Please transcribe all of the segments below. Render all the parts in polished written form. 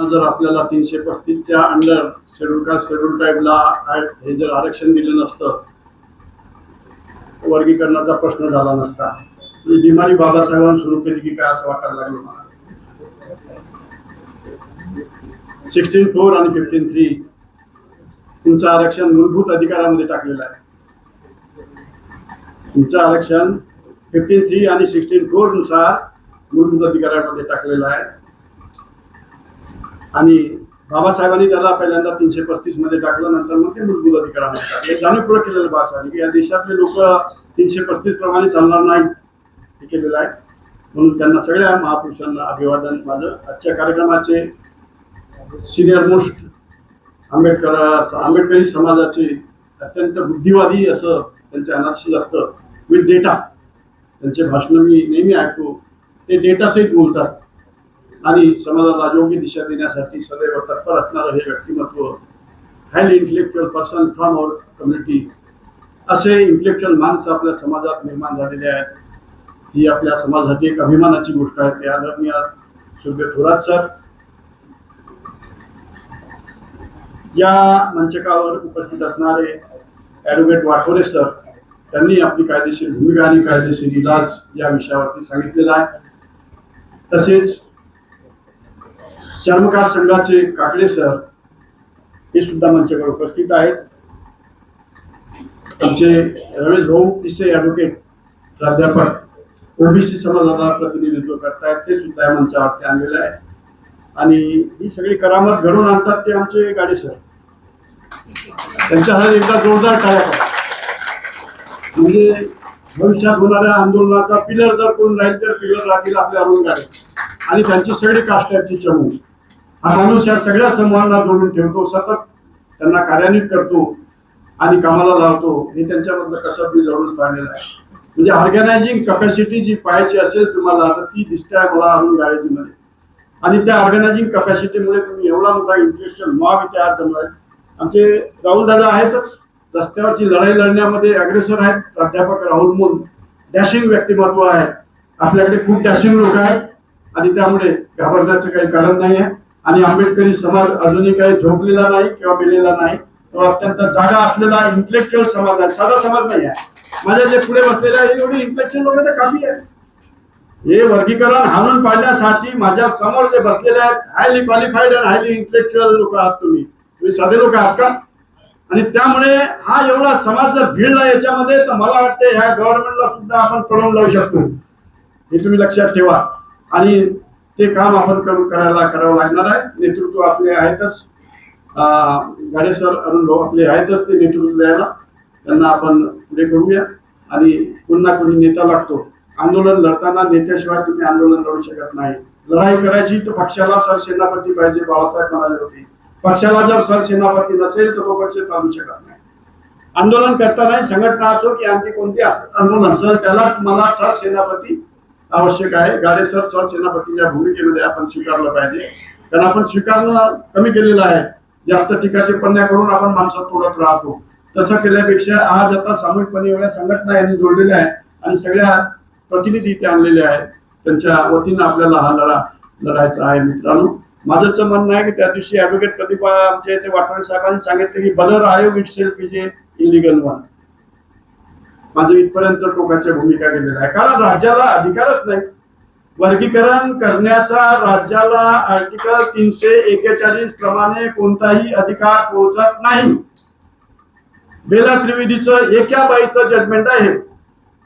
जर आपल्याला 335च्या under schedule caste schedule ट्राईबला हे जर आरक्षण दिलं नसतं, वर्गीकरणाचा प्रश्न झाला नसता. बिमारी बाबासाहेबांनी सुरू केली की काय असं वाटायला लागलं मला. 16(4) आणि 15(3) तुमचं आरक्षण मूलभूत अधिकारामध्ये टाकलेलं आहे. तुमचं आरक्षण 15(3) आणि 16(4) नुसार मूलभूत अधिकारामध्ये टाकलेलं आहे. आणि बाबासाहेबांनी त्याला पहिल्यांदा 335 मध्ये टाकलं, नंतर मग ते मूलभूत अधिकारामध्ये टाकले. हे जाणीवपूर्वक केलेलं बाबासाहेब की या देशातले लोक 335 प्रमाणे चालणार नाहीत, हे केलेलं आहे. म्हणून त्यांना सगळ्या महापुरुषांना अभिवादन माझं. आजच्या कार्यक्रमाचे सिनियर मोस्ट आंबेडकरी समाजाचे अत्यंत बुद्धिवादी असं त्यांचे अनालिसिस असतं विथ डेटा. त्यांचे भाषण मी नेहमी ऐकतो. ते डेटासहित बोलतात आणि समाजाला योग्य दिशा देण्यासाठी सदैव तत्पर असणारं हे व्यक्तिमत्व, highly intellectual person from our community, असे इंटेलेक्च्युअल माणसं आपल्या समाजात निर्माण झालेले आहेत. ही आपल्या समाजासाठी एक अभिमानाची गोष्ट आहे. ते आदरणीय सुर्गेत थोरात सर, या मंचकावर उपस्थित असणारे ॲडव्होकेट वाठोरे सर, त्यांनी आपली कायदेशीर भूमिका आणि कायदेशीर इलाज या विषयावरती सांगितलेलं आहे. तसेच चर्मकार संघाचे काकडे सर हे सुद्धा मंचावर उपस्थित आहेत. आमचे रमेश भाऊ किसे ॲडव्होकेट प्राध्यापक ओबीसी समाजाला प्रतिनिधित्व करतायत, ते सुद्धा या मंचावरती आणलेलं आहे. आणि ही सगळी करामत घडवून आणतात ते आमचे गाडे सर. त्यांच्यासाठी एकदा जोरदार टाळ्या करा. म्हणजे भविष्यात होणाऱ्या आंदोलनाचा पिलर जर कोण राहील तर पिलर राहतील आपले अरुण गाडे आणि त्यांची सगळी काष्टाची चमू. हा माणूस या सगळ्या समूहांना जोडून ठेवतो, सतत त्यांना कार्यान्वित करतो आणि कामाला लावतो. हे त्यांच्याबद्दल कसं मी जवळून पाहिलेलं आहे. म्हणजे ऑर्गनायझिंग कॅपॅसिटी जी पाहायची असेल तुम्हाला तर ती दिसते आहे मला अरुण गाडेजीमध्ये. आणि त्या ऑर्गनायझिंग कॅपॅसिटीमुळे तुम्ही एवढा मोठा इंटेलेक्च्युअल मॉब इथे आज जमला आहे. आमचे राहुल दादा आहेतच, रस्त्यावरची लढाई लढण्यामध्ये अग्रेसर आहेत. प्राध्यापक राहुल मोन डॅशिंग व्यक्तिमत्व आहे. आपल्याकडे खूप डॅशिंग लोक आहेत आणि त्यामुळे घाबरण्याचं काही कारण नाही आहे. आणि आंबेडकरी समाज अजूनही काही झोपलेला नाही किंवा मेलेला नाही. तो अत्यंत जागा असलेला इंटेलेक्च्युअल समाज आहे, साधा समाज नाही आहे. माझ्या जे पुढे बसलेले आहे एवढी इंटेलेक्च्युअल लोक तर काफी आहे. हे वर्गीकरण हाणून पाडण्यासाठी माझ्या समोर जे बसलेले आहेत हायली क्वालिफाईड आणि हायली इंटेलेक्च्युअल लोक आहात. तुम्ही साधे लोक आहात का? आणि त्यामुळे हा एवढा समाज जर भिडला याच्यामध्ये तर मला वाटते ह्या गव्हर्नमेंटला सुद्धा आपण पळवून लावू शकतो. हे तुम्ही लक्षात ठेवा. आणि ते काम आपण करावं लागणार आहे. नेतृत्व आपले आहेतच, गाडे सर अरुण भाऊ आपले आहेतच ते नेतृत्व द्यायला. त्यांना आपण पुढे करूया. आणि पुन्हा कोणी नेता लागतो. आंदोलन लढताना नेत्याशिवाय तुम्ही आंदोलन लढू शकत नाही. लढाई करायची तर पक्षाला सरसेनापती पाहिजे, बाबासाहेब म्हणाले होते. पक्षाला जर सरसेनापती नसेल तर तो पक्ष चालू शकत नाही. आंदोलन करताना संघटना असो की आणखी कोणती आंदोलन असेल त्याला तुम्हाला सरसेनापती आवश्यक आहे. गाडे सर सरसेनापतीच्या भूमिकेमध्ये आपण स्वीकारलं पाहिजे. कारण आपण स्वीकारणं कमी केलेलं आहे. जास्त टीका टिप्पण्या करून आपण माणसं तोडत राहतो. तसं केल्यापेक्षा आज आता सामूहिकपणे एवढ्या संघटना यांनी जोडलेल्या आहेत आणि सगळ्या प्रतिनिधी इथे आणलेले आहेत. त्यांच्या वतीनं आपल्याला हा लढा लढायचा आहे. मित्रांनो, माझं म्हणणं आहे की त्या दिवशी ॲडव्होकेट प्रतिभा आमच्या इथे वाटोळे साहेबांनी सांगितलं की बदर आयोग it self is a illegal one. माझं इथपर्यंत टोकाच्या भूमिका केलेल्या आहे. कारण राज्याला अधिकारच नाही वर्गीकरण करण्याचा. राज्याला आर्टिकल 341 प्रमाणे कोणताही अधिकार पोहोचत नाही. बेला त्रिवेदीचं एका बाईचं जजमेंट आहे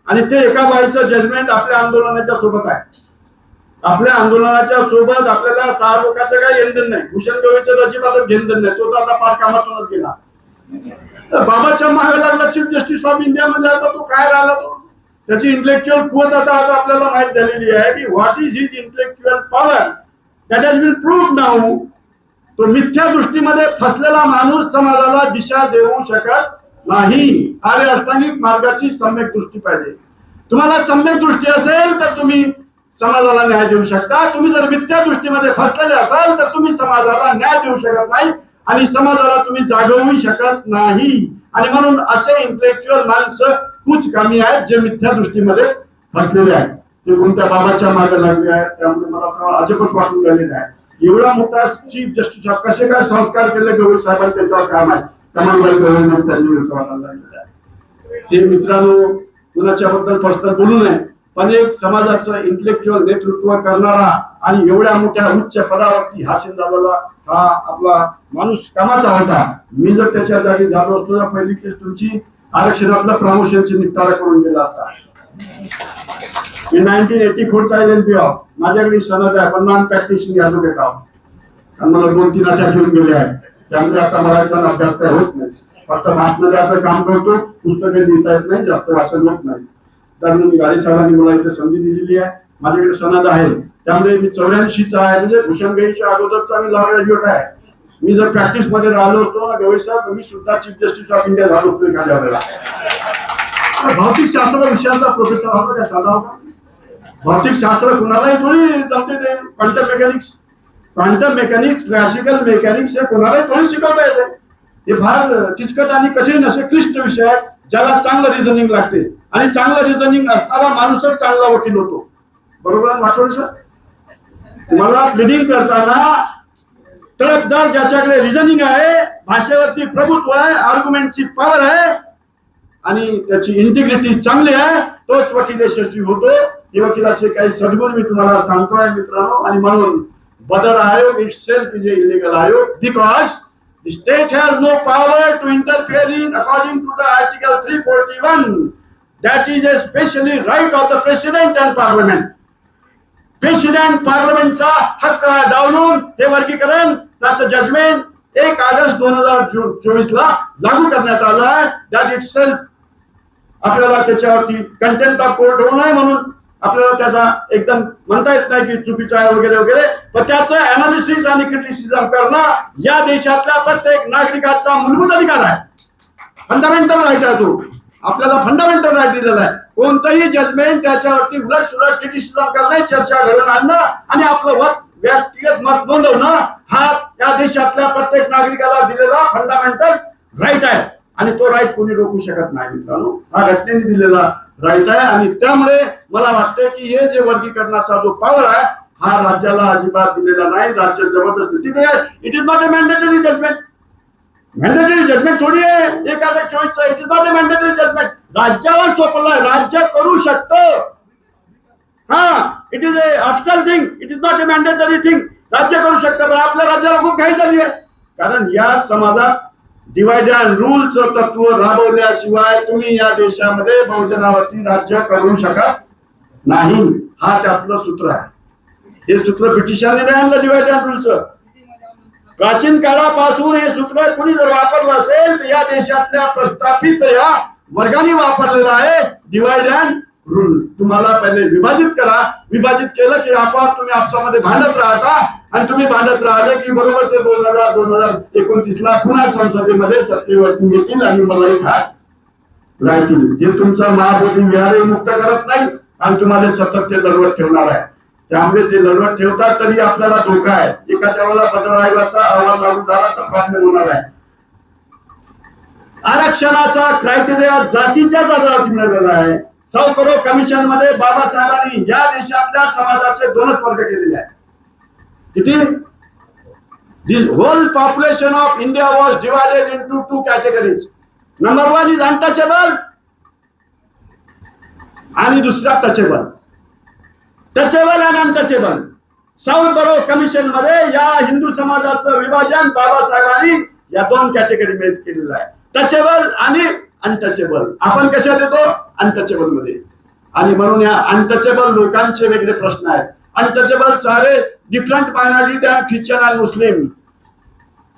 आणि ते एका बाईचं जजमेंट आपल्या आंदोलनाच्या सोबत आहे. आपल्या आंदोलनाच्या सोबत आपल्याला 6 लोकांचं काही घेणदेण नाही. भूषण गवईचं अजिबातच घेणदेण नाही. तो तर आता फार कामातूनच गेला. बाबाच्या मागे लागला चीफ जस्टिस ऑफ इंडिया मध्ये. आता तो काय राहिला, तो त्याची इंटेलेक्च्युअल कुवत आता आपल्याला माहित झालेली आहे की what is his intellectual power. That has been proved now. तो मिथ्या दृष्टीमध्ये फसलेला माणूस समाजाला दिशा देऊ शकत नाही. आर्य अष्टांगिक मार्गाची सम्यक दृष्टी पाहिजे. तुम्हाला सम्यक दृष्टी असेल तर तुम्ही समाजाला न्याय देऊ शकता. तुम्ही जर मिथ्या दृष्टीमध्ये फसलेले असाल तर तुम्ही समाजाला न्याय देऊ शकत नाही आणि समाजाला तुम्ही जागवू शकत नाही. आणि म्हणून असे इंटेलेक्च्युअल माणसं खूप कमी आहेत जे मिथ्या दृष्टीमध्ये फसलेले आहेत. ते कोणत्या बाबाच्या मागे लागले आहेत. त्यामुळे मला अजबच वाटून राहिलेलं आहे एवढा मोठा चीफ जस्टिस कसे काय संस्कार केले गवई साहेबांनी त्याच्यावर काम आहे. कमालबाई गव्हर्नमेंट त्यांनी वाटायला लागलेलं आहे. हे मित्रांनो कुणाच्या बद्दल पर्सनल बोलू नये, पण एक समाजाचं इंटेलेक्च्युअल नेतृत्व करणारा आणि एवढ्या मोठ्या उच्च पदावरती हासिल झालेला हा आपला माणूस कामाचा होता. मी जर त्याच्या जागी झालो असतो तर पहिली केस तुमची आरक्षणातलं प्रमोशनची निपटारा करून गेला असता. मी 1984 चा LLB आहो, माझ्याकडे सनद आहे, पण नॉन प्रॅक्टिशिंग ऍडव्होकेट आहो आणि मला 2-3 अटॅक येऊन गेले आहेत. त्यामुळे आता मराठीचा अभ्यास काय होत नाही, फक्त भाषण द्यायचं काम करतो, पुस्तके लिहिता येत नाही, जास्त वाचन होत नाही. म्हणून गाडी साहेबांनी मला इथे संधी दिलेली आहे, माझ्याकडे सनद आहे. त्यामुळे मी 84 चा आहे, म्हणजे भूषणगईच्या अगोदरचा मी लॉ ग्रॅज्युएट आहे. मी जर प्रॅक्टिस मध्ये राहिलो असतो ना गवई साहेब, मी सुद्धा चीफ जस्टिस ऑफ इंडिया झालो असतो एखाद्या वेळेला. भौतिक शास्त्र विषयाचा प्रोफेसर होता काय साधा होता. भौतिक शास्त्र कुणालाही थोडी जमते. ते क्वांटम मेकॅनिक्स क्लासिकल मेकॅनिक्स हे कोणालाही थोडी शिकवता येते. हे फार किचकट आणि कठीण असे क्लिष्ट विषय आहेत, ज्याला चांगलं रिझनिंग लागते आणि चांगलं रिझनिंग असणारा माणूसच चांगला वकील होतो. बरोबर वाटतो सर. मला प्लीडिंग करताना तडकदार ज्याच्याकडे रिझनिंग आहे, भाषेवरती प्रभुत्व आहे, आर्ग्युमेंटची पॉवर आहे आणि त्याची इंटिग्रिटी चांगली आहे, तोच वकील यशस्वी होतो. हे वकिलाचे काही सद्गुण मी तुम्हाला सांगतोय मित्रांनो. आणि म्हणून बदर आयोग इटसेल्फ इज इलीगल आयोग because the state has no power to interfere in according to the article 341. That is especially right of the president and parliament. President पार्लमेंटचा हक्क डावलून हे वर्गीकरण त्याचं जजमेंट 1 ऑगस्ट 2024 ला लागू करण्यात आलं आहे. दॅट इटसेल्फ आपल्याला त्याच्यावरती कंटेम्प्ट ऑफ कोर्ट होऊ नये म्हणून आपल्याला त्याचा एकदम म्हणता येत नाही की चुकीचं आहे वगैरे वगैरे, पण त्याचं अनालिसिस आणि क्रिटिसिझम करणं या देशातल्या प्रत्येक नागरिकाचा मूलभूत अधिकार आहे. फंडामेंटल राईट आहे तो. आपल्याला फंडामेंटल राईट दिलेला आहे. कोणतंही जजमेंट त्याच्यावरती उलट सुलट क्रिटिसिझम करणं, चर्चा घडवून आणणं आणि आपलं व्यक्तिगत मत नोंदवणं हा या देशातल्या प्रत्येक नागरिकाला दिलेला फंडामेंटल राईट आहे आणि तो राईट कोणी रोखू शकत नाही मित्रांनो. हा घटनेने दिलेला राईट आहे आणि त्यामुळे मला वाटतं की हे जे वर्गीकरणाचा जो पॉवर आहे हा राज्याला अजिबात दिलेला नाही. राज्य जबरदस्ती it is not a mandatory judgment. Mandatory judgment थोडी आहे 1 August 24 it is not a mandatory judgment. राज्यावर सोपवलंय, राज्य करू शकतं. हा, it is a optional thing, it is not a mandatory thing. राज्य करू शकतं, पण आपल्या राज्याला खूप घाई झाली आहे. कारण या समाजात डिवाइड अँड रूलचं तत्व राबवल्याशिवाय तुम्ही या देशामध्ये बहुजनावरती राज्य करू शकत नाही. हा त्यातलं सूत्र आहे. हे सूत्र ब्रिटिशांनी नाही आणलं डिवाइड अँड रूलचं. प्राचीन काळापासून हे सूत्र कुणी जर वापरलं असेल तर या देशातल्या प्रस्थापित या वर्गाने वापरलेलं आहे. Divide and rule. तुम्हाला पहिले विभाजित करा, विभाजित केलं की आपोआप तुम्ही आपसामध्ये भांडत राहता आणि तुम्ही भांडत राहिले की बरोबर ते 2029 ला पुन्हा संसदेमध्ये सत्तेवरती येतील आणि मला एक हात राहतील. जे तुमचा महाबोधी विहारही मुक्त करत नाही आणि तुम्हाला सतत ते लढवत ठेवणार आहे. त्यामुळे ते लढवत ठेवतात तरी आपल्याला धोका आहे. एखाद्या वेळेला बदर आयोगाचा अहवाल लागू झाला तर प्रॉब्लेम होणार आहे. आरक्षणाचा क्रायटेरिया जातीच्या आधारावर मिळालेला आहे. साऊथ बरो कमिशन मध्ये बाबासाहेबांनी या देशातल्या समाजाचे 2च वर्ग केलेले आहेत. किती? This whole population of India was divided into 2 categories. Number 1 is untouchable आणि दुसरा टचेबल. टचेबल आणि अनटचेबल. साऊथ बरो कमिशन मध्ये या हिंदू समाजाचं विभाजन बाबासाहेबांनी या 2 कॅटेगरी मध्ये केलेलं आहे. टचेबल आणि अनटचेबल. आपण कशात येतो? अनटचेबल मध्ये. आणि म्हणून या अनटचेबल लोकांचे वेगळे प्रश्न आहेत. अनटचेबल सारे डिफरंट मायनॉरिटी दॅन ख्रिश्चन आणि मुस्लिम.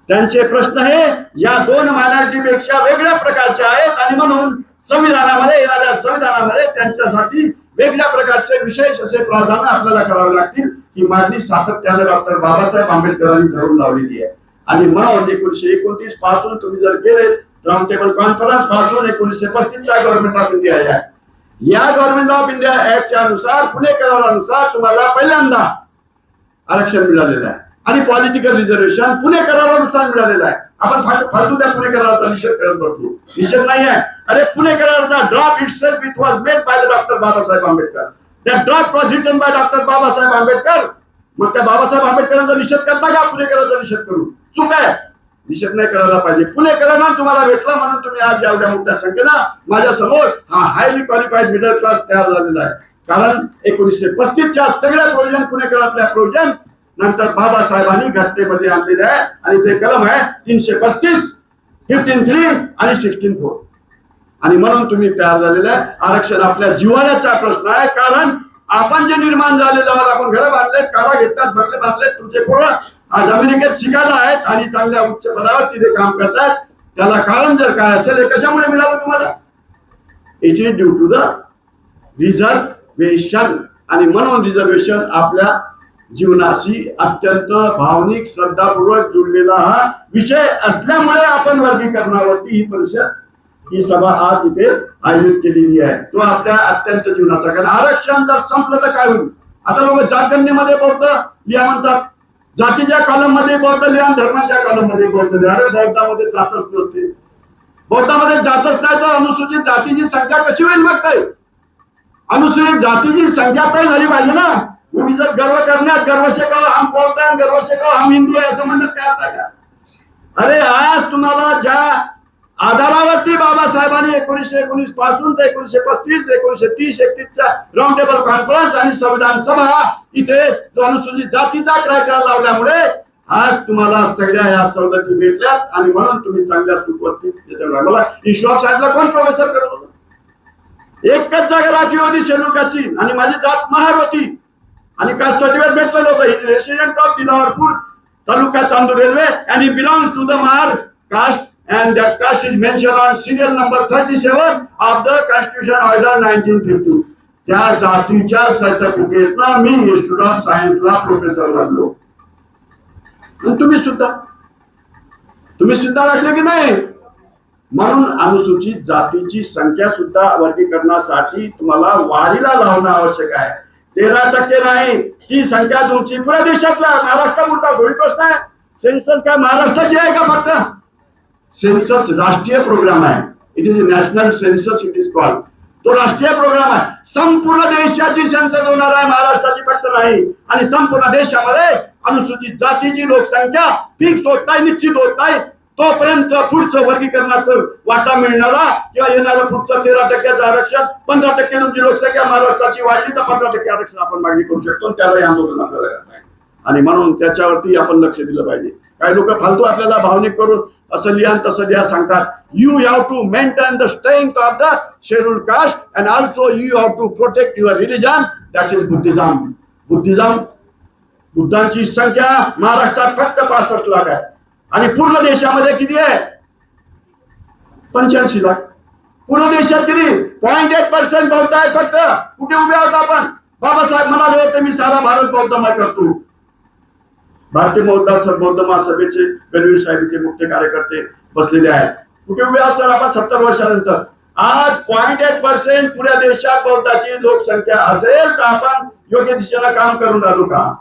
त्यांचे प्रश्न हे या 2 मायनॉरिटी पेक्षा वेगळ्या प्रकारचे आहेत आणि म्हणून संविधानामध्ये येणाऱ्या संविधानामध्ये त्यांच्यासाठी वेगळ्या प्रकारचे विशेष असे प्रावधान आपल्याला करावे लागतील. ही मागणी सातत्याने डॉक्टर बाबासाहेब आंबेडकरांनी धरून लावलेली आहे. आणि म्हणून 1929 पासून तुम्ही जर गेले राऊंड टेबल कॉन्फरन्स पासून 1935 चा गव्हर्नमेंट ऑफ इंडिया आहे. या गव्हर्नमेंट ऑफ इंडिया ऍक्टच्या अनुसार पुणे करारानुसार तुम्हाला पहिल्यांदा आरक्षण मिळालेलं आहे आणि पॉलिटिकल रिझर्वेशन पुणे करारानुसार मिळालेलं आहे. आपण फालतू त्या पुणे कराराचा निषेध करत बसतो. निषेध नाही आहे. अरे पुणे कराराचा draft itself it was made by the doctor Babasaheb Ambedkar. That draft was written by doctor Babasaheb Ambedkar मग त्या बाबासाहेब आंबेडकरांचा निषेध करता का पुणेकरांचा निषेध करून? चूक आहे, निषेध नाही करायला पाहिजे. पुणेकरांना तुम्हाला भेटलं म्हणून तुम्ही आज एवढ्या मोठ्या संख्येनं माझ्या समोर हा हायली क्वालिफाईड मिडल क्लास तयार झालेला आहे. कारण 1935च्या सगळ्या प्रोव्हिजन पुणेकरातल्या प्रोव्हिजन नंतर बाबासाहेबांनी घटनेमध्ये आणलेले आहे आणि ते कलम आहे 335, 15(3) आणि 16(4). आणि म्हणून तुम्ही तयार झालेलं आहे. आरक्षण आपल्या जिव्हाळ्याचा प्रश्न आहे. कारण आपण जे निर्माण झालेलं आहोत, आपण घरं बांधलेत, कारा घेतात, बंगले बांधलेत, तुमचे पोरं आज अमेरिकेत शिकायला आहेत आणि चांगल्या उच्च पदावर तिथे काम करतात. त्याला कारण जर काय असेल, हे कशामुळे मिळालं तुम्हाला? It is due to the reservation. आणि म्हणून रिझर्वेशन आपल्या जीवनाशी अत्यंत भावनिक श्रद्धापूर्वक जुळलेला हा विषय असल्यामुळे आपण वर्गीकरणावरती ही परिषद, ही सभा आज इथे आयोजित केलेली आहे. तो आपल्या अत्यंत जीवनाचा. कारण आरक्षण जर संपलं तर काय होईल? आता लोक जातगणनेमध्ये बौद्ध लिहा म्हणतात, जातीच्या कॉलम मध्ये बौद्ध लिहा, धर्माच्या कॉलम मध्ये बौद्ध लिहा. अरे बौद्धामध्ये जातच नसते, बौद्धामध्ये जातच नाही तर अनुसूचित जातीची संख्या कशी होईल? मग काय अनुसूचित जातीची संख्या तय झाली पाहिजे ना. तुम्ही जर गर्व करण्यात गर्व से कहो हम बौद्ध हैं, गर्व से कहो हम हिंदू आहे असं म्हणत काय अर्थ आहे? अरे आज तुम्हाला ज्या आधारावरती बाबासाहेबांनी 1919 पासून ते 1935, 1930, 31च्या राऊंड टेबल कॉन्फरन्स आणि संविधान सभा इथे जो अनुसूचित जातीचा क्रायटेरिया लावल्यामुळे आज तुम्हाला सगळ्या या सवलती भेटल्यात आणि म्हणून तुम्ही चांगल्या सुव्यवस्थित. मला ईश्वर साहेबला कोण प्रोफेसर करत होतं? एकच जागा राखीव होती शेलुकाची आणि माझी जात महार होती आणि कास्ट सर्टिफिकेट भेटलेलं होतं. Resident of Dilawarpur taluka Chandur railway and he belongs to the Mahar caste and that caste is mentioned on serial number 37 of the Constitution Order 1950. त्या जातीच्या सर्टिफिकेटला मी इन्स्टिट्यूट ऑफ सायन्सला प्रोफेसर लागलो. तुम्ही सुद्धा लागले की नाही? म्हणून अनुसूचित जातीची संख्या सुद्धा वर्गीकरणासाठी तुम्हाला वारीला लावणं आवश्यक आहे. 13% नाही, ती संख्या तुमची पुऱ्या देशातला. महाराष्ट्र मोठा घोळी प्रश्न आहे. सेन्सस काय महाराष्ट्राची आहे का फक्त? सेन्सस राष्ट्रीय प्रोग्राम आहे. It is national census it is called. तो राष्ट्रीय प्रोग्राम आहे. संपूर्ण देशाची सेन्सस होणार आहे, महाराष्ट्राची फक्त नाही. आणि संपूर्ण देशामध्ये अनुसूचित जातीची लोकसंख्या फिक्स होत नाही, निश्चित होत नाही. तोपर्यंत पुढचं वर्गीकरणाचं वाटा मिळणारा किंवा येणारं पुढचं 13% आरक्षण, 15% तुमची लोकसंख्या महाराष्ट्राची वाढली तर 15% आरक्षण आपण मागणी करू शकतो. त्यालाही आंदोलन आपल्याला करत आहे आणि म्हणून त्याच्यावरती आपण लक्ष दिलं पाहिजे. काही लोक फालतू आपल्याला भावनिक करून असं लिहा तसं लिहा सांगतात. You have to maintain the strength of the schedule caste and also you have to protect your religion, that is Buddhism. बुद्धांची संख्या महाराष्ट्रात फक्त 65 लाख आहे आणि पूर्ण देशामध्ये किती आहे? 85 लाख. पूर्ण देशात किती? 0.8% बौद्ध आहे फक्त. कुठे उभे आहोत आपण? बाबासाहेब म्हणाले होते मी सारा भारत बौद्धमय करतो. भारतीय बौद्ध महासभेचे गणवीर साहेब इथे मुख्य कार्यकर्ते बसलेले आहेत. कुठे उभे आहोत सर आपण? 70 वर्षानंतर. आज 0.8% पुऱ्या देशात बौद्धाची लोकसंख्या असेल तर आपण योग्य दिशेनं काम करून राहिलो का?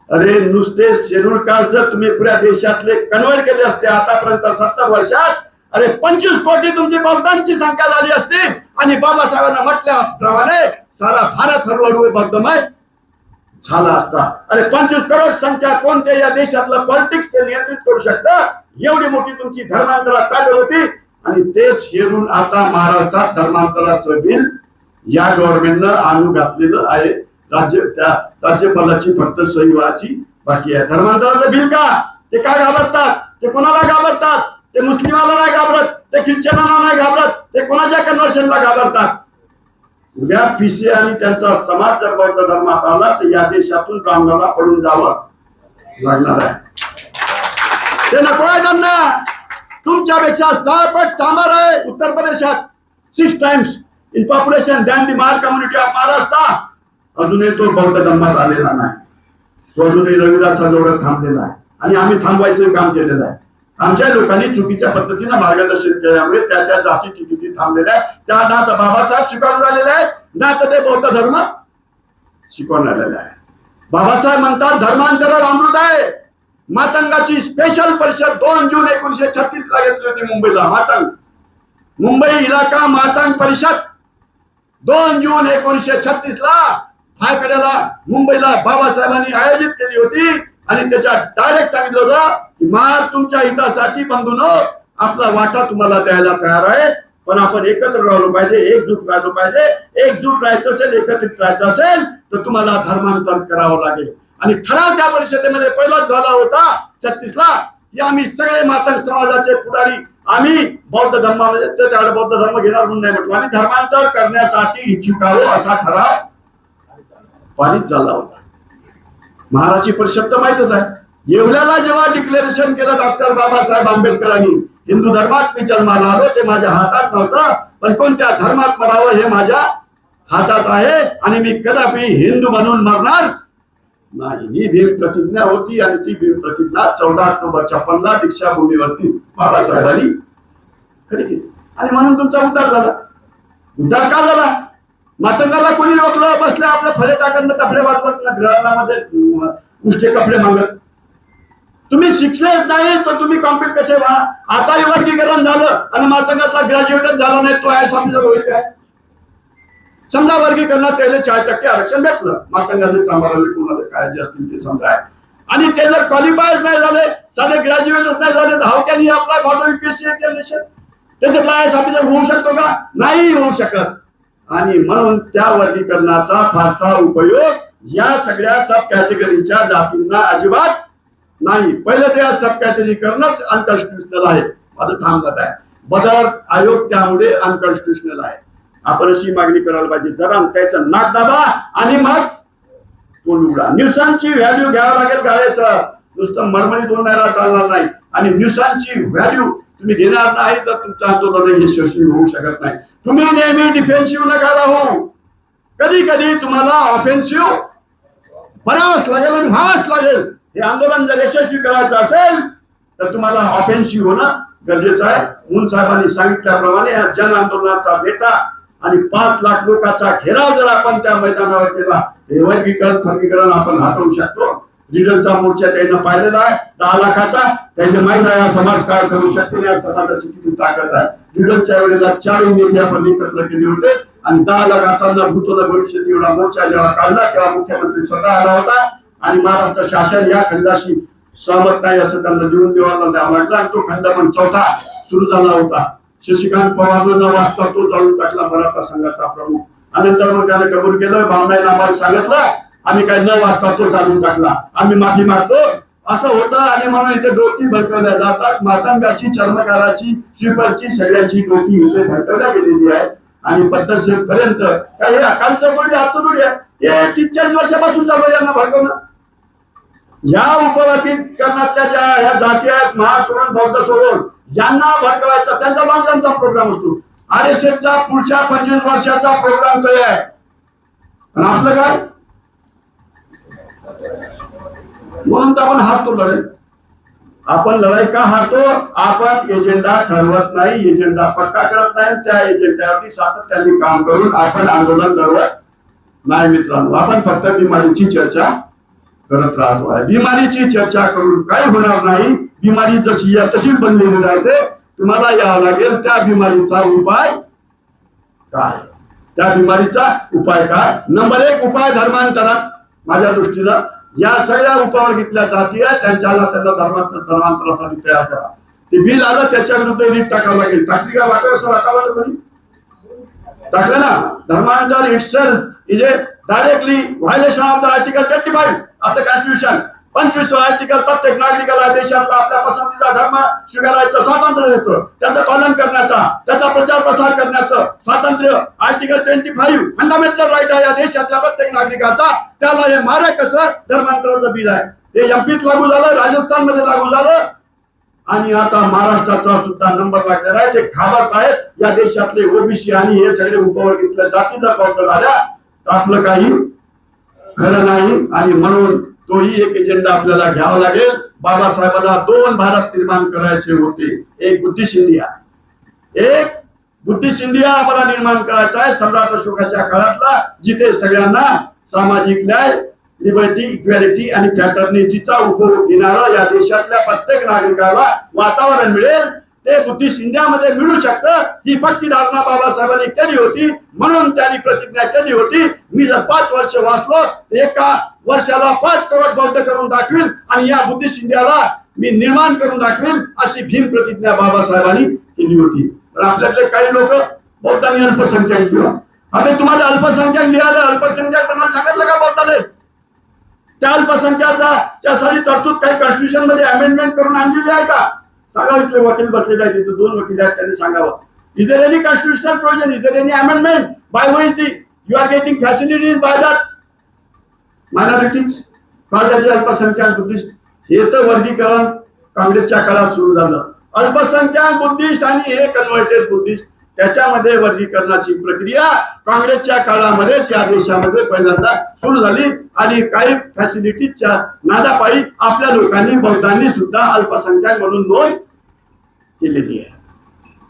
अरे नुसते शेड्यूल कास्ट जर तुम्ही पुऱ्या देशातले कन्वर्ट केले असते आतापर्यंत 70 वर्षात, अरे 25 कोटी तुमची बौद्धांची संख्या झाली असती आणि बाबासाहेबांना म्हटल्याप्रमाणे सारा भारत हळूहळू बौद्धमय झाला असता. अरे 25 करोड संख्या कोणत्या या देशातलं पॉलिटिक्स ते नियंत्रित करू शकतं? एवढी मोठी तुमची धर्मांतरात ताकद होती आणि तेच हेरून आता महाराष्ट्रात धर्मांतराचं बिल या गव्हर्नमेंटनं आणून घातलेलं आहे. राज्यपालाची फक्त सही व्हायची बाकी आहे. धर्मांतराचं बिल का? ते काय घाबरतात? ते कोणाला घाबरतात? ते मुस्लिमाला नाही घाबरत, ते ख्रिश्चनांना नाही घाबरत, ते कोणाच्या कन्व्हर्शनला घाबरतात? उद्या पीसी आणि त्यांचा समाज जर बौद्ध धर्मात आला तर या देशातून ब्राह्मणाला पडून जावं लागणार आहे. ते नको आहे त्यांना. तुमच्यापेक्षा 6 पट चांभार आहे उत्तर प्रदेशात, 6 times in population than the Mahar community of Maharashtra. अजूनही तो बौद्ध धर्मात आलेला नाही. तो अजूनही रविदासाजवळ थांबलेला आहे आणि आम्ही थांबवायचं काम केलेलं आहे. आमच्या लोकांनी चुकीच्या पद्धतीनं मार्गदर्शन केल्यामुळे त्या जाती तिथे थांबलेल्या आहेत. त्या ना तर बाबासाहेब शिकवून राहिलेले आहेत, ना तर ते बौद्ध धर्म शिकवून राहिलेले आहे. बाबासाहेब म्हणतात धर्मांतरावर अमृत आहे. मातंगाची स्पेशल परिषद 2 जून 1936 ला घेतली होती मुंबईला. मातंग मुंबई इलाका मातंग परिषद 2 जून 1936 ला फायकड्याला मुंबईला बाबासाहेबांनी आयोजित केली होती आणि त्याच्यात डायरेक्ट सांगितलं होतं की मार तुमच्या हितासाठी बंधूनो, आपला वाटा तुम्हाला द्यायला तयार आहे, पण आपण एकत्र राहिलो पाहिजे, एकजूट राहिलो पाहिजे. एकजूट राहायचं असेल, एकत्रित राहायचं असेल तर तुम्हाला धर्मांतर करावं लागेल. आणि ठराव त्या परिषदेमध्ये पहिलाच झाला होता 36ला की आम्ही सगळे मातंग समाजाचे पुढारी आम्ही बौद्ध धर्मामध्ये त्यावेळेला बौद्ध धर्म घेणार म्हणून नाही म्हटलं, आम्ही धर्मांतर करण्यासाठी इच्छुक आहोत असा ठराव पारित झाला होता. महाराष्ट्र परिषद तर माहितच आहे. येवल्याला जेव्हा डिक्लेरेशन केलं डॉक्टर बाबासाहेब आंबेडकरांनी, हिंदू धर्मात मी जन्माला आलो, ते माझ्या हातात नव्हतं, पण कोणत्या धर्मात मरावं हे माझ्या हातात आहे आणि मी कदापि हिंदू म्हणून मरणार नाही, ही भीम प्रतिज्ञा होती. आणि ती भीम प्रतिज्ञा 14 ऑक्टोबर 56ला दीक्षाभूमीवरती बाबासाहेबांनी खरी केली. आणि म्हणून तुमचा उद्धार झाला. उद्धार का झाला? मातंगाला कोणी रोखलं? बसले आपल्या फळे टाकत कपडे वाटत ग्रहणामध्ये उष्टे कपडे मागत. तुम्ही शिक्षलेच नाही तर तुम्ही कॉम्पिट कसे व्हा? आता वर्गीकरण झालं आणि मातंगातला ग्रॅज्युएटच झाला नाही, तो आहे ऑफिसर होईल काय? समजा वर्गीकरणात त्याला 4% आरक्षण भेटलं, मातंगाले चांभाराले कोणाला काय जे असतील ते समजा, आणि ते जर क्वालिफायच नाही झाले, साधे ग्रॅज्युएटच नाही झाले, तर how can he apply for the UPSC examination? त्याच्यातला आयएस ऑफिसर होऊ शकतो का? नाही होऊ शकत. आणि म्हणून त्या वर्गीकरणाचा फारसा उपयोग या सगळ्या सब कॅटेगरीच्या जातींना अजिबात नाही. पहिले त्या सब कॅटेगरी करणंच अनकॉन्स्टिट्युशनल आहे. माझं थांबत आहे. बदर आयोग त्यामुळे अनकॉन्स्टिट्युशनल आहे. आपण अशी मागणी करायला पाहिजे, जरा त्याचं नाक दाबा आणि मग तोंड उघडा. न्यूसांची व्हॅल्यू घ्यावं लागेल गाळे सर, नुसतं मरमणी तोंडायला चालणार नाही. आणि न्यूसांची व्हॅल्यू तुम्ही घेणार नाही तर तुमचं आंदोलन यशस्वी होऊ शकत नाही. तुम्ही नेहमी डिफेन्सिव्ह नका राहू. कधी कधी तुम्हाला ऑफेन्सिव्ह बनावंच लागेल आणि व्हावंच लागेल. हे आंदोलन जर यशस्वी करायचं असेल तर तुम्हाला ऑफेन्सिव्ह होणं गरजेचं आहे. मुन साहेबांनी सांगितल्याप्रमाणे या जन आंदोलनाचा डेटा आणि 5 लाख लोकांचा घेराव जर आपण त्या मैदानावर केला, हे वर्गीकरण आपण हटवू शकतो. लिडरचा मोर्चा त्यांना पाहिलेला आहे 10 लाखाचा. त्यांना माहित आहे समाज काय करू शकते, या समाजाची किती ताकद आहे. लिडरच्या वेळेला 4 नेते आपण एकत्र केले होते आणि 10 लाखाचा न भूतो न भविष्यात एवढा मोर्चा जेव्हा काढला तेव्हा मुख्यमंत्री स्वतः आला होता आणि महाराष्ट्र शासन या खंडाशी सहमत नाही असं त्यांना लिहून द्यावा लागला. आणि तो खंड पण 4था सुरू झाला होता. शशिकांत पवारनं न वाचता तो जाळून टाकला मराठा संघाचा प्रमुख. आणि नंतर मग त्याने कबूल केलं, भावनाईला आम्हाला सांगितलं, आम्ही काय न वाचता तो जाळून टाकला, आम्ही माफी मागतो असं होतं. आणि म्हणून इथे डोकी भडकवल्या जातात. मातंगाची, चर्मकाराची, स्वीपरची, सगळ्यांची डोकी इथे भडकवल्या गेलेली आहे. आणि पद्धतशीर पर्यंत काही अकालचं थोडी आजचं थोडी आहे, हे 30-40 वर्षापासून चालू आहे यांना भडकवणं. या उपवर्गीकरणातल्या ज्या ह्या जाती आहेत, महार सोडून बौद्ध सोडून, यांना भडकवायचा त्यांचा लॉंग रनचा प्रोग्राम असतो. RSSचा पुढच्या 25 वर्षाचा प्रोग्राम तयार आहे. आणि आपलं काय? म्हणून तर आपण हारतो लढाई. आपण लढाई का हारतो? आपण एजेंडा ठरवत नाही, एजेंडा पक्का करत नाही. त्या एजेंड्यावरती सातत्याने काम करून आपण आंदोलन लढवत नाही. मित्रांनो, आपण फक्त बिमारीची चर्चा करत राहतो आहे. बिमारीची चर्चा करून काही होणार नाही. बिमारी जशी या तशीच बनलेली राहते. तुम्हाला यावं लागेल त्या बिमारीचा उपाय काय. त्या बिमारीचा उपाय काय? नंबर 1 उपाय धर्मांतरण. माझ्या दृष्टीनं या सगळ्या उपवर्गीतल्या जाती आहेत त्यांना धर्मांतरासाठी तयार करा. ते बिल आलं त्याच्या विरुद्ध रीत टाकावं लागेल. टाकली का वाटत सर? आता कोणी टाकलं ना? धर्मांतर itself is a directly violation of the article 25 of the constitution. 25वा आर्टिकल प्रत्येक नागरिकाला देशातला आपल्या पसंतीचा धर्म स्वीकारायचं स्वातंत्र्य देतो. त्याचं पालन करण्याचा, त्याचा प्रचार प्रसार करण्याचं स्वातंत्र्य आर्टिकल 25 फंडामेंटल राईट आहे या देशातल्या प्रत्येक नागरिकाचा. त्याला हे मारे कसं? धर्मांतराचं बिल आहे. ते एमपीत लागू झालं, राजस्थानमध्ये लागू झालं आणि आता महाराष्ट्राचा सुद्धा नंबर लागलेला आहे. ते घाबरत आहेत या देशातले ओबीसी आणि हे सगळे उपवर्गीतल्या जाती जर बौद्ध झाल्या तर आपलं काही खरं नाही. आणि म्हणून तोही एक एजेंडा आपल्याला घ्यावा लागेल. बाबासाहेबांना 2 भारत निर्माण करायचे होते. एक बुद्धिस्ट इंडिया, एक बुद्धिस्ट इंडिया आम्हाला निर्माण करायचा आहे सम्राट अशोकाच्या काळातला, जिथे सगळ्यांना सामाजिक न्याय, लिबर्टी, इक्वॅलिटी आणि फ्रॅटर्निटीचा उपभोग घेणारा या देशातल्या प्रत्येक नागरिकाला वातावरण मिळेल. ते बुद्धिस्ट इंडियामध्ये मिळू शकतं ही पक्की धारणा बाबासाहेबांनी केली होती. म्हणून त्यांनी प्रतिज्ञा केली होती, मी जर 5 वर्ष वाचलो एका वर्षाला 5 करोड बौद्ध करून दाखवील आणि या बुद्धिस्ट इंडियाला मी निर्माण करून दाखवील, अशी भीम प्रतिज्ञा बाबासाहेबांनी केली होती. तर आपल्यातले काही लोक बौद्ध आणि अल्पसंख्याक किंवा आता तुम्हाला अल्पसंख्याक लिहायला अल्पसंख्याक तुम्हाला सांगितलं का बोलताले? त्या अल्पसंख्याकाच्या साठी तरतूद काही कॉन्स्टिट्यूशन मध्ये अमेंडमेंट करून आणलेली आहे का? सांगा. इथले वकील बसलेले आहेत, तिथे 2 वकील आहेत, त्यांनी सांगावं. Is there any constitutional provision, is there any amendment by which you are getting facilities by that minorities? काळजाचे अल्पसंख्याक बुद्धिस्ट हे तर वर्गीकरण काँग्रेसच्या काळात सुरू झालं. अल्पसंख्याक बुद्धिस्ट आणि हे कन्व्हर्टेड बुद्धिस्ट त्याच्यामध्ये वर्गीकरणाची प्रक्रिया काँग्रेसच्या काळामध्येच या देशामध्ये पहिल्यांदा सुरू झाली आणि काही फॅसिलिटीजच्या नादापायी आपल्या लोकांनी बौद्धांनी सुद्धा अल्पसंख्याक म्हणून नोंद केलेली आहे.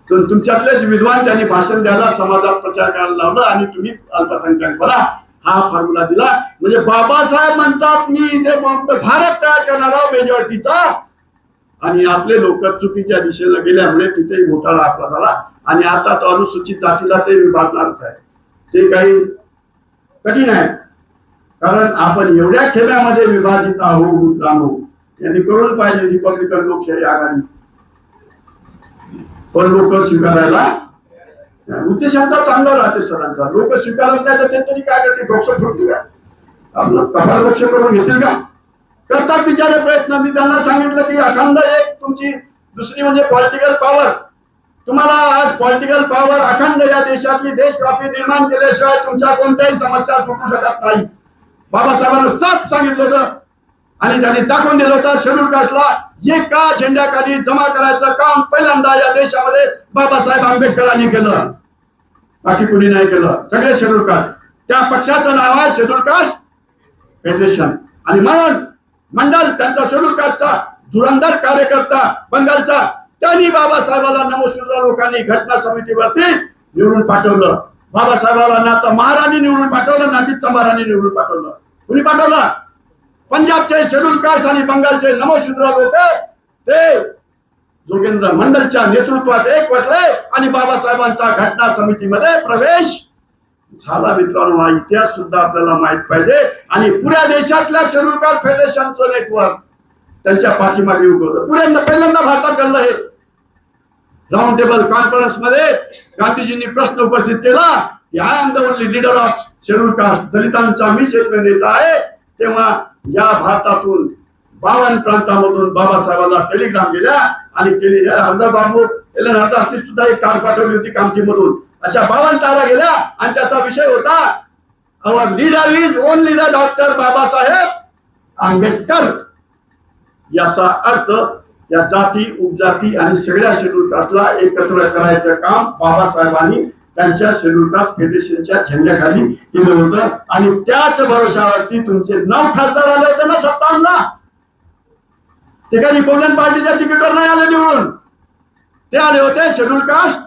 तर तुमच्यातलेच विद्वान त्यांनी भाषण द्यायला समाजात प्रचार करायला लावलं आणि तुम्ही अल्पसंख्याक बना हा फॉर्म्युला दिला. म्हणजे बाबासाहेब म्हणतात मी इथे भारत तयार करणारा मेजॉरिटीचा, आणि आपले लोक चुकीच्या दिशेला गेल्यामुळे तिथेही घोटाळा आपला झाला आणि आता तो अनुसूचित जातीला ते विभागणारच आहे. ते काही कठीण आहे, कारण आपण एवढ्या खेळामध्ये विभाजित आहोत मित्रांनो. यांनी करून पाहिजे रिपब्लिकन लोकशाही आघाडी, पण लोक स्वीकारायला उद्देशांचा चांगला राहते सरांचा. लोक स्वीकारत नाही तर ते तरी काय करते, डोक्ष फोडतील का? आपलं कपाळ लक्ष करून घेतील का? करतात बिचारे प्रयत्न. मी त्यांना सांगितलं की अखंड एक तुमची दुसरी म्हणजे पॉलिटिकल पॉवर. तुम्हाला आज पॉलिटिकल पॉवर अखंड या देशातली देशव्यापी निर्माण केल्याशिवाय तुमच्या कोणत्याही समस्या सुटू शकत नाही. बाबासाहेबांना साफ सांगितलं होतं आणि त्यांनी दाखवून दिलं होतं. शेड्यूल कास्टला एका झेंड्याखाली जमा करायचं काम पहिल्यांदा या देशामध्ये बाबासाहेब आंबेडकरांनी केलं, बाकी कुणी नाही केलं. सगळे शेड्यूल कास्ट, त्या पक्षाचं नाव आहे शेड्यूल कास्ट फेडरेशन. आणि म्हणून मंडल त्यांचा शेड्यूल कास्टचा धुरंधर कार्यकर्ता बंगालचा, त्यांनी बाबासाहेबाला नमोशूद्र लोकांनी घटना समितीवरती निवडून पाठवलं. बाबासाहेबाला ना तर महाराणी निवडून पाठवलं ना ती चंबारांनी निवडून पाठवलं. कुणी पाठवलं? पंजाबचे शेड्यूल कास्ट आणि बंगालचे नमोशूद्र लोक ते जोगेंद्र मंडलच्या नेतृत्वात एकवटले आणि बाबासाहेबांचा घटना समितीमध्ये प्रवेश झाला. मित्रांनो, हा इतिहास सुद्धा आपल्याला माहित पाहिजे. आणि पुऱ्या देशातल्या शेड्यूल कास्ट फेडरेशनचं नेटवर्क त्यांच्या पाठीमागे उभं होतं. पहिल्यांदा भारतात घडलं हे. राऊंड टेबल कॉन्फरन्स मध्ये गांधीजींनी प्रश्न उपस्थित केला की I am the only leader of schedule caste, दलितांचा मीच एकमेव नेता आहे. तेव्हा या भारतातून 52 प्रांतामधून बाबासाहेबांना टेलिग्राम गेल्या आणि अर्धा बाबू एलन हरदासनी सुद्धा एक तार पाठवली होती कामठीमधून. अशा 52 तारा गेल्या आणि त्याचा विषय होता our leader is only the doctor Babasaheb Ambedkar. याचा अर्थ या जाती उपजाती आणि सगळ्या शेड्यूल कास्टला एकत्र करायचं काम बाबासाहेबांनी त्यांच्या शेड्यूल कास्ट फेडरेशनच्या झेंड्याखाली केलं होतं. आणि त्याच भरोशावरती तुमचे 9 खासदार आले होते ना 57ला. ते काही रिपब्लिकन पार्टीच्या तिकीटवर नाही आले निवडून, ते आले होते शेड्यूल कास्ट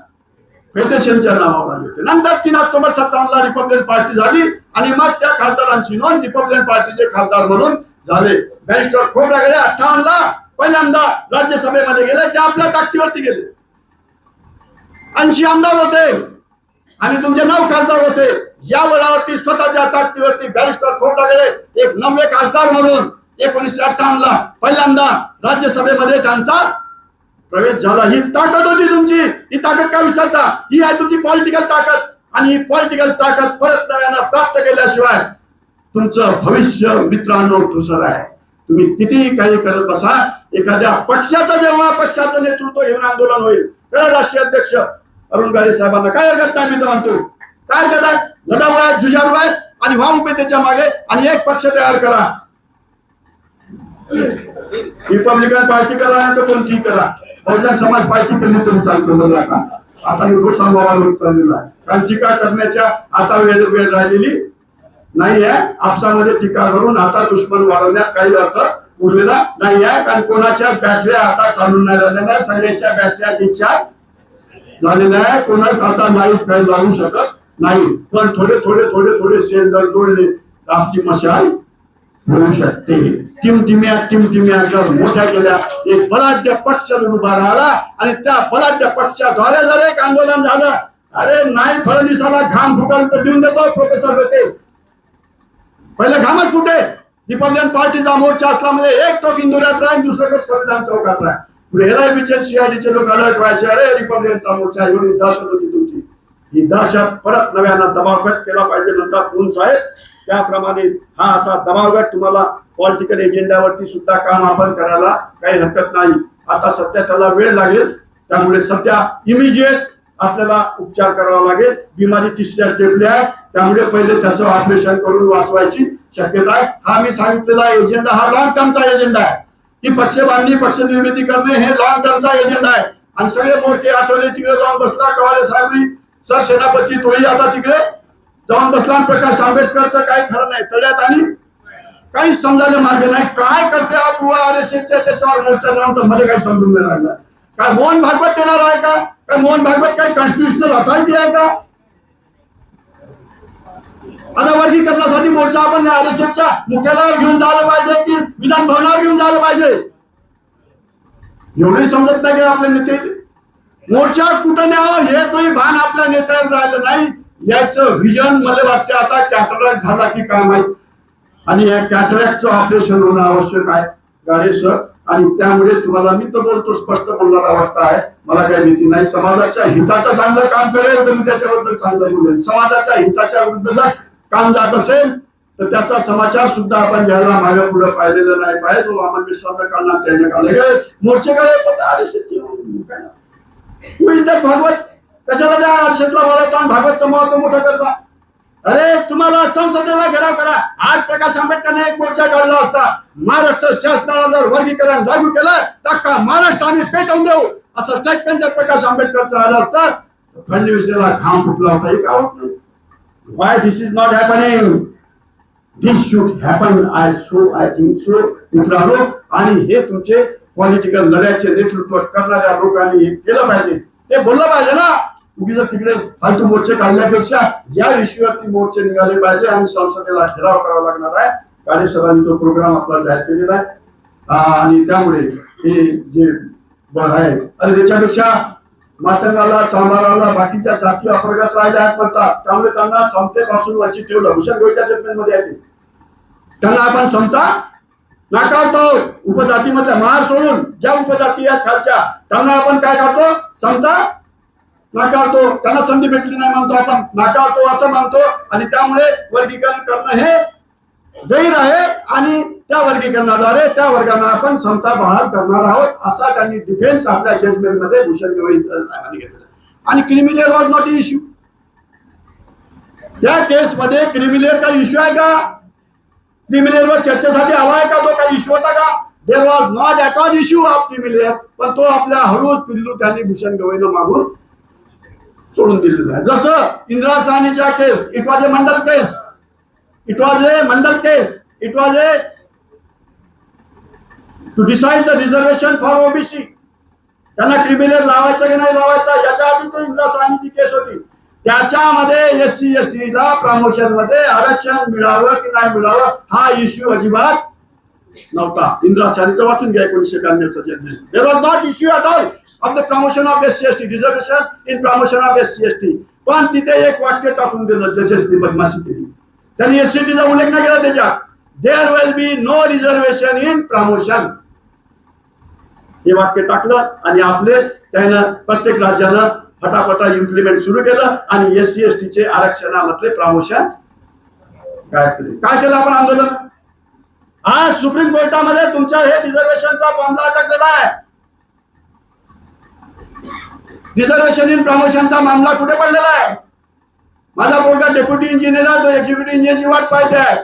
फेडरेशनच्या नावावर आले होते. नंतर 3 ऑक्टोबर 57ला रिपब्लिकन पार्टी झाली आणि मग त्या खासदारांची नोंद रिपब्लिकन पार्टीचे खासदार म्हणून झाले. बॅरिस्टर खोब्रागडे 58ला पहिल्यांदा राज्यसभेमध्ये गेले, ते आपल्या ताकदीवरती गेले. 80 आमदार होते आणि तुमचे 9 खासदार होते. या वेळावरती स्वतःच्या ताकदीवरती बॅरिस्टर खोब्रागडे एक 9वे खासदार म्हणून 1958ला पहिल्यांदा राज्यसभेमध्ये त्यांचा प्रवेश झाला. ही ताकद होती तुमची. ही ताकद का विसरता? ही आहे तुमची पॉलिटिकल ताकद. आणि ही पॉलिटिकल ताकद परत नव्यानं प्राप्त केल्याशिवाय तुमचं भविष्य मित्रांनो धुसर आहे. तुम्ही कितीही काही करत बसा, एखाद्या पक्षाचं जेव्हा पक्षाचं नेतृत्व घेऊन आंदोलन होईल तर राष्ट्रीय अध्यक्ष अरुण गाडे साहेबांना काय हरकत नाही. मी तर म्हणतो काय करतात, लढाऊ आहेत, जुजारू आहेत आणि व्हा उभे त्याच्या मागे आणि एक पक्ष तयार करा. रिपब्लिकन पार्टी करा नाही तर कोणतीही करा. बहुजन समाज पार्टी कडे तुम्ही चालतो बघा. आता मी तो सांभाळून चाललेला आहे, कारण टीका करण्याच्या आता वेळ राहिलेली नाही आहे. आपसामध्ये टीका करून आता दुश्मन वाढवण्यात काही अर्थ उरलेला नाही आहे. कारण कोणाच्या बॅटऱ्या आता चालून नाही राहिलेल्या, सगळ्याच्या बॅटऱ्या डिस्चार्ज झालेल्या आहे. कोणाच आता लाईट काही लागू शकत नाही. पण थोडे थोडे थोडे थोडे सेल जर जोडले तर आपली मशाल होऊ शकते. टिमटिम्या जर मोठ्या केल्या, एक बलाढ्य पक्ष उभा राहिला आणि त्या बलाढ्य पक्षाद्वारे जर एक आंदोलन झालं, अरे नाही फडणवीसाला घाम फुटाल तर देऊन देतो प्रोफेसर होते. पहिलं घामच फुटे. रिपब्लिकन पार्टीचा मोर्चा असला म्हणजे एक तो इंदोरात राहील, दुसरं संविधान चौकात राहील. एलआयबीचे सीआयडीचे लोक अलर्ट व्हायचे, अरे रिपब्लिकनचा मोर्चा एवढी दहशत होती तुमची. ही दहशत परत नव्यानं दबावगट केला पाहिजे म्हणतात कोण साहेब. त्याप्रमाणे हा असा दबावगट तुम्हाला पॉलिटिकल एजेंडावरती सुद्धा काम आपण करायला काही हरकत नाही. आता सध्या त्याला वेळ लागेल, त्यामुळे सध्या इमिजिएट आपल्याला उपचार करावा लागेल. बिमारी तिसऱ्या स्टेपला आहे, त्यामुळे पहिले त्याचं ऑपरेशन करून वाचवायची शक्यता आहे. हा मी सांगितलेला एजेंडा हा लॉंग टर्मचा एजेंडा आहे. ही पक्ष बांधणी पक्ष निर्मिती करणे हे लॉंग टर्मचा एजेंडा आहे. आणि सगळे मोठे आठवले तिकडे जाऊन बसला, कवाले साहेब सर सेनापती तोही आता तिकडे जाऊन बसला. प्रकाश आंबेडकरचं काही खरं नाही तळ्यात आणि काहीच समजायला मार्ग नाही. काय करते बुवा आरएसएसच्या त्याच्यावर मोर्चा लावून तर मला काही समजून नाही राहिलं. काय मोहन भागवत देणार आहे का? काय मोहन भागवत काही कॉन्स्टिट्युशनल अथॉरिटी आहे का? आता वर्गीकरणासाठी मोर्चा आपण आरएसएसच्या मुख्यालयावर घेऊन जायला पाहिजे की विधान भवनावर घेऊन जायला पाहिजे? एवढी समजत नाही का आपले नेते? मोर्चा कुठं न्यावं हेचही भान आपल्या नेत्याला राहिलं नाही. याचं विजन मला वाटतं आता कॅटरॅक्ट झाला की काय माहित, आणि या कॅटरॅक्टचं ऑपरेशन होणं आवश्यक आहे गाडे सर. आणि त्यामुळे तुम्हाला मी तर बोलतो स्पष्ट बोलणारा वाटतं आहे, मला काही भीती नाही. समाजाच्या हिताचं चांगलं काम करेल तर मी त्याच्याबद्दल चांगलं बोलेल. समाजाच्या हिताच्या विरुद्ध जर काम जात असेल तर त्याचा समाचार सुद्धा आपण ज्याला मागे पुढे पाहिलेलं नाही पाहिजे. तो अमन मिश्रांना काढला, त्यांनी काढले मोर्चेकडे आरएसएसची भागवत कशाला द्या आरएसएसला वाढवता आणि भागवतचं महत्व मोठं करता. अरे तुम्हाला संसदेला घेराव करा. आज प्रकाश आंबेडकरने एक मोर्चा काढला असता, महाराष्ट्र शासनाला जर वर्गीकरण लागू केलं तर का महाराष्ट्र आम्ही पेटवून देऊ असं स्टेटमेंट जर प्रकाश आंबेडकरचं आलं असतं, फडणवीसला घाम फुटला होता. हे का होत नाही? Why this is not happening? This should happen. I think so मित्रांनो. आणि हे तुमचे पॉलिटिकल लढ्याचे नेतृत्व करणाऱ्या लोकांनी हे केलं पाहिजे, ते बोललं पाहिजे ना. उगीच तिकडे फालतू मोर्चे काढण्यापेक्षा या इश्यूवरती मोर्चे निघाले पाहिजे आणि संसदेला घेराव करावा लागणार आहे. काळे सरांनी तो प्रोग्राम आपला जाहीर केलेला आहे. आणि त्यामुळे हे जे आहे, आणि त्याच्यापेक्षा मातंगाला, चांभाराला, बाकीच्या जाती अपवर्गात राहिल्या आहेत म्हणतात, त्यामुळे त्यांना समतेपासून वंचित ठेवलं. भूषण गोयच्या जजमेंटमध्ये आहे, त्यांना आपण समता नाकारतो. उपजातीमध्ये महार सोडून ज्या उपजाती आहेत खालच्या त्यांना आपण काय करतो? समता नाकारतो. त्यांना संधी भेटली नाही म्हणतो आपण, नाकारतो असं म्हणतो. आणि त्यामुळे वर्गीकरण करणं हे गैर आहे आणि त्या वर्गीकरणाद्वारे त्या वर्गांना आपण समता बहाल करणार आहोत असा त्यांनी डिफेन्स आपल्या जजमेंटमध्ये भूषण गवई साहेबांनी घेतला. आणि क्रिमिनल वॉज नॉट इश्यू. त्या केसमध्ये क्रिमिनल काही इश्यू आहे का? क्रिमिनलवर चर्चेसाठी आला आहे का? तो काही इश्यू होता का? There was not at all issue of criminal. पण तो आपल्या हळूच पिल्लू त्यांनी भूषण गवईनं मागून सोडून दिलेलं आहे. जसं इंदिरा साहनीच्या case, it was a Mandal case. It was a Mandal case. It was a to decide the reservation for OBC. त्यांना क्रिमिनल लावायचं की नाही लावायचं याच्या आधी तो इंदिरा साहनीची केस होती. त्याच्यामध्ये SC ST ला प्रमोशन मध्ये आरक्षण मिळावं की नाही मिळावं हा इश्यू अजिबात नव्हता. इंदिरा साहनीचं वाचून घ्या 1991चं judgement. There was not issue at all of the promotion of SC ST, reservation in promotion of SC ST. पण तिथे एक वाक्य टाकून दिलं जजेसनी, बदमाशी केली. त्यांनी SC चा उल्लेख नाही केला त्याच्यात. There will be no reservation in promotion हे वाक्य टाकलं आणि आपले त्यानं प्रत्येक राज्यानं फटाफटा इम्प्लिमेंट सुरू केलं आणि SC ST चे आरक्षणामधले प्रमोशन काय केलं आपण आंदोलन. आज सुप्रीम कोर्टामध्ये तुमच्या हे रिझर्वेशनचा मामला अटकलेला आहे. रिझर्वेशन इन प्रमोशनचा मामला कुठे पडलेला आहे? माझा पोरगा डेप्युटी इंजिनियर आहे, तो एक्झिक्युटिव्ह इंजिनियरची वाट पाहते आहे.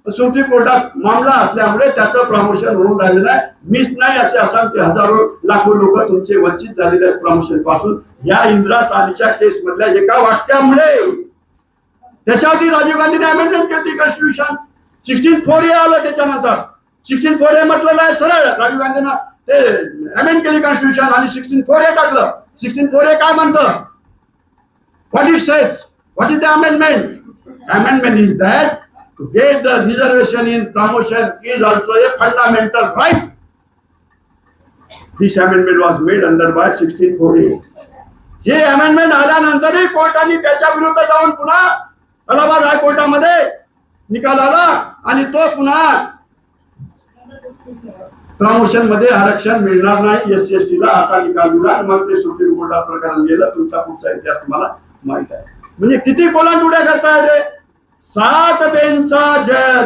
सुप्रीम कोर्टात मामला असल्यामुळे त्याचं प्रमोशन होऊन राहिलेलं आहे. मिस नाही असे असंख्य हजारो लाखो लोक तुमचे वंचित झालेले आहेत प्रमोशन पासून. या इंदिरा साहनीच्या केस मधल्या एका वाक्यामुळे त्याच्यावरती राजीव गांधीने अमेंडमेंट केली कॉन्स्टिट्यूशन. 16(4A आलं त्याच्यानंतर. 16(4A म्हटलेलं आहे सरळ. राजीव गांधीनं ते अमेंड केली कॉन्स्टिट्यूशन आणि 16(4A टाकलं. 16(4A काय म्हणतं? What it says? What is the amendment? Amendment is that to get the reservation in promotion is also a fundamental right. This amendment was made under by 1648. हे amendment आल्यानंतरही कोर्टाने त्याच्या विरुद्ध जाऊन पुन्हा अलाहाबाद हायकोर्टामध्ये निकाल आला आणि तो पुन्हा प्रमोशन मध्ये आरक्षण मिळणार नाही SC ST ला असा निकाल दिला. मग ते सुप्रीम कोर्टात प्रकरण गेलं. तुमचा पुढचा इतिहास तुम्हाला माहित आहे. म्हणजे किती कोलांटुड्या करता येते. 7 बेंचचा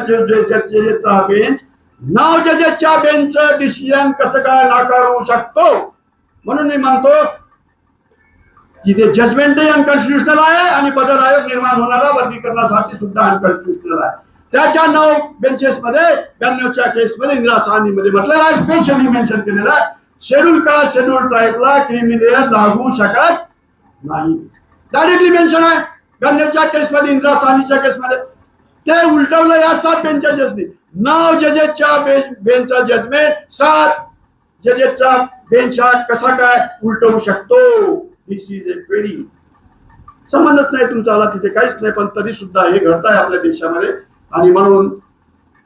जजेसचा बेंच 9 जजेसच्या बेंचचं डिसिजन कसं काय नाकारू शकतो. म्हणून मी म्हणतो की ते जजमेंटही अनकॉन्स्टिट्युशनल आहे आणि बदल आयोग निर्माण होणारा वर्गीकरणासाठी सुद्धा अनकॉन्स्टिट्युशनल आहे. त्याच्या 9 बेंचेस मध्ये 92च्या केस मध्ये इंदिरा साहनी मध्ये म्हटलेलं आहे, स्पेशली मेन्शन केलेलं आहे, शेड्यूल कास्ट शेड्यूल ट्राईबला क्रिमिनल लागू शकत नाही. डायरेक्टली मेन्शन आहे 92च्या केस मध्ये, इंदिरा साहनीच्या केस मध्ये. ते उलटवलं या 7 बेंचच्या जजनी. 9 जजेसच्या बेंचचा जजमेंट 7 जजेसचा बेंच हा कसा काय उलटवू शकतो. दिस इज ए क्वेरी. संबंधच नाही तुमचा आला तिथे, काहीच नाही. पण तरी सुद्धा हे घडत आहे आपल्या देशामध्ये. आणि म्हणून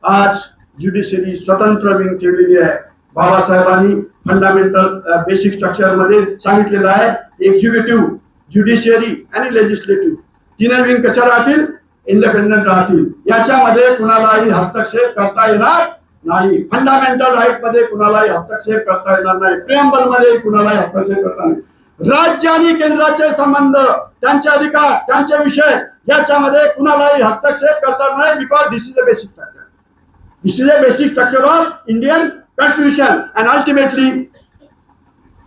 आज ज्युडिशरी स्वतंत्र विंग ठेवलेली आहे. बाबासाहेबांनी फंडामेंटल बेसिक स्ट्रक्चर मध्ये सांगितलेलं आहे, एक्झिक्युटिव्ह, ज्युडिशियरी आणि लेजिस्लेटिव्ह तिन्ही विंग कशा राहतील, इंडिपेंडंट राहतील. याच्यामध्ये कुणालाही हस्तक्षेप करता येणार नाही. फंडामेंटल राईट मध्ये कुणालाही हस्तक्षेप करता येणार नाही. प्रिएम्बल मध्ये कुणालाही हस्तक्षेप करता नाही. राज्य आणि केंद्राचे संबंध, त्यांचे अधिकार, त्यांचे विषय याच्यामध्ये कुणालाही हस्तक्षेप करता नाही. Because this is a basic structure. This is a basic structure of Indian constitution. And ultimately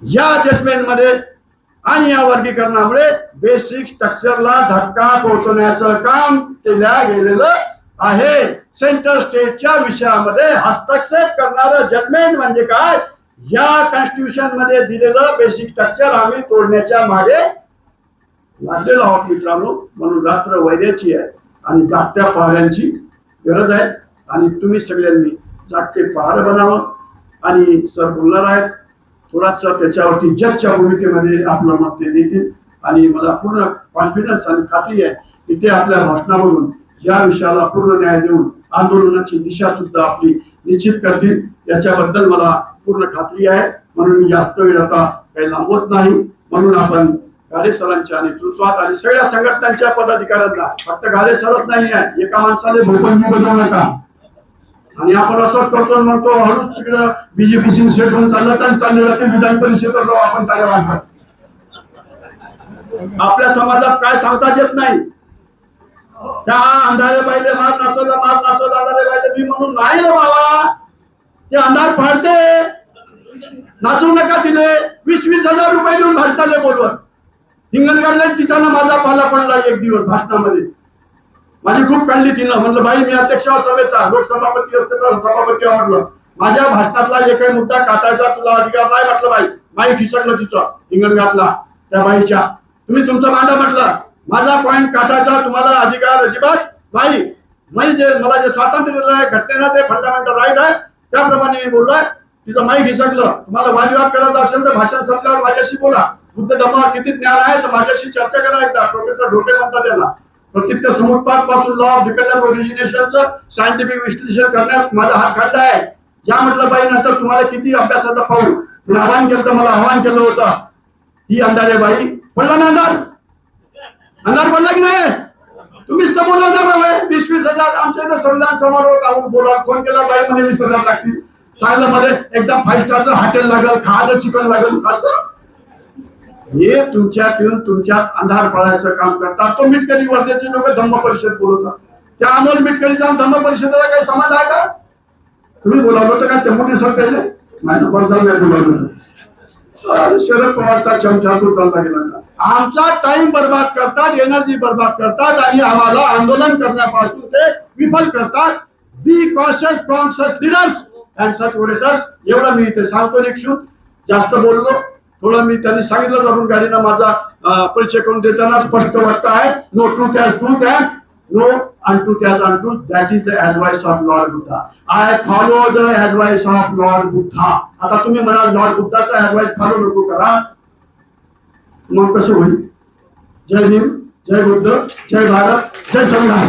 या जजमेंट मध्ये आणि या वर्गीकरणामुळे बेसिक स्ट्रक्चरला धक्का पोहोचवण्याचं काम केलं गेलेलं आहे. सेंट्रल स्टेटच्या विषयामध्ये हस्तक्षेप करणारं जजमेंट म्हणजे काय, या कॉन्स्टिट्यूशन मध्ये दिलेलं बेसिक स्ट्रक्चर आम्ही तोडण्याच्या मागे लागलेलो आहोत मित्रांनो. म्हणून रात्र वैर्याची आहे आणि जागत्या पहाऱ्यांची गरज आहे. आणि तुम्ही सगळ्यांनी जागते पहार बनावं. आणि सर बोलणार आहेत थोडासा त्याच्यावरती जजच्या भूमिकेमध्ये आपलं मत ते देतील. आणि मला पूर्ण कॉन्फिडन्स आणि खात्री आहे की ते आपल्या भाषणामधून या विषयाला पूर्ण न्याय देऊन आंदोलनाची दिशा सुद्धा आपली निश्चित करतील. याच्याबद्दल मला पूर्ण खात्री आहे. म्हणून मी जास्त वेळ आता काही लांबवत नाही. म्हणून आपण गाडे सरांच्या नेतृत्वात आणि सगळ्या संघटनांच्या पदाधिकाऱ्यांना, फक्त गाडे सरच नाही आहे, एका माणसाला भोपंजी बनवू नका. आणि आपण असंच करतो म्हणतो हळूच तिकडं बीजेपी सेट होऊन चाललं तर चालले जाते विधान परिषदेवर जाऊ आपण ताऱ्या वाजवत. आपल्या समाजात काय सांगताच येत नाही. त्या अंधारे पाहिले मार नाचवला अंधारे पाहिले मी म्हणून नाही रे बाबा. ते अंधार फाडते, नाचू नका. तिने 20-20 हजार रुपये देऊन भाषणाला बोलवत हिंगणघाटला. तिचा माझा पाला पडला एक दिवस भाषणामध्ये. माझी खूप काढली तिनं. म्हणलं बाई मी अध्यक्ष सभेचा, लोकसभापती असते तर सभापती आवडलं. माझ्या भाषणातला एकही मुद्दा काटायचा तुला अधिकार नाही म्हटलं. बाई माई खिसकलं तिचं हिंगणघाटला त्या बाईच्या. तुम्ही तुमचं मांडा म्हटलं, माझा पॉइंट काटायचा तुम्हाला अधिकार अजिबात नाही. मला जे स्वातंत्र्य दिलं आहे घटनेनं ते फंडामेंटल राईट आहे त्याप्रमाणे मी बोललोय. तिचं माई घिसकलं. तुम्हाला वादविवाद करायचा असेल तर भाषण संपल्यावर माझ्याशी बोला. बुद्ध धर्मावर किती ज्ञान आहे तर माझ्याशी चर्चा करा एकदा. प्रोफेसर ढोटे म्हणतात त्याला. प्रत्यक्ष समुत्पाद पासून लॉ ऑफ डिपेंडंट ओरिजिनेशनचं सायंटिफिक विश्लेषण करण्यात माझा हात खाल्ला आहे. या म्हटलं बाई नंतर तुम्हाला किती अभ्यासाचा पाहू तुम्ही आव्हान केलं, मला आव्हान केलं होतं. ही अंधारे बाई पडला ना अंधार पडला की नाही. तुम्हीच तर बोलला ना 20-20 हजार. आमच्या इथं संविधान समारोह बोला फोन केला बाई म्हणे 20 हजार लागतील. चांगलं मध्ये एकदम 5 स्टारचं हॉटेल लागल, खायला चिकन लागल. असं हे तुमच्यात येऊन तुमच्यात अंधार पडायचं काम करतात. तो मिटकरी वर्धेचे लोक धम्म परिषद बोलवतात. त्या अमोल मिटकरीचा धम्म परिषदेला काही संबंध आहे का. तुम्ही बोलावलं होतं का ते मोठे सर त्याला नाही ना बरं झालं बोलावलं होतं. शरद पवारचा चमचा तो चालला गेला. आमचा टाइम बर्बाद करतात, एनर्जी बर्बाद करतात आणि आम्हाला आंदोलन करण्यापासून ते विफल करतात. Be cautious from such leaders and such orators. एवढं मी इथे सांगतो. निक्षून जास्त बोललो थोडं. मी त्यांनी सांगितलं जाऊन गाडीनं माझा परिचय करून देताना स्पष्ट वाटत आहे. No truth as truth and no untruth as untruth. That is the advice of Lord Buddha. I follow the advice of Lord Buddha. आता तुम्ही म्हणाल लॉर्ड बुद्धाचा ॲडवाइस फॉलो नको करा, मग कसं होईल. जय भीम, जय बुद्ध, जय भारत, जय संविधान.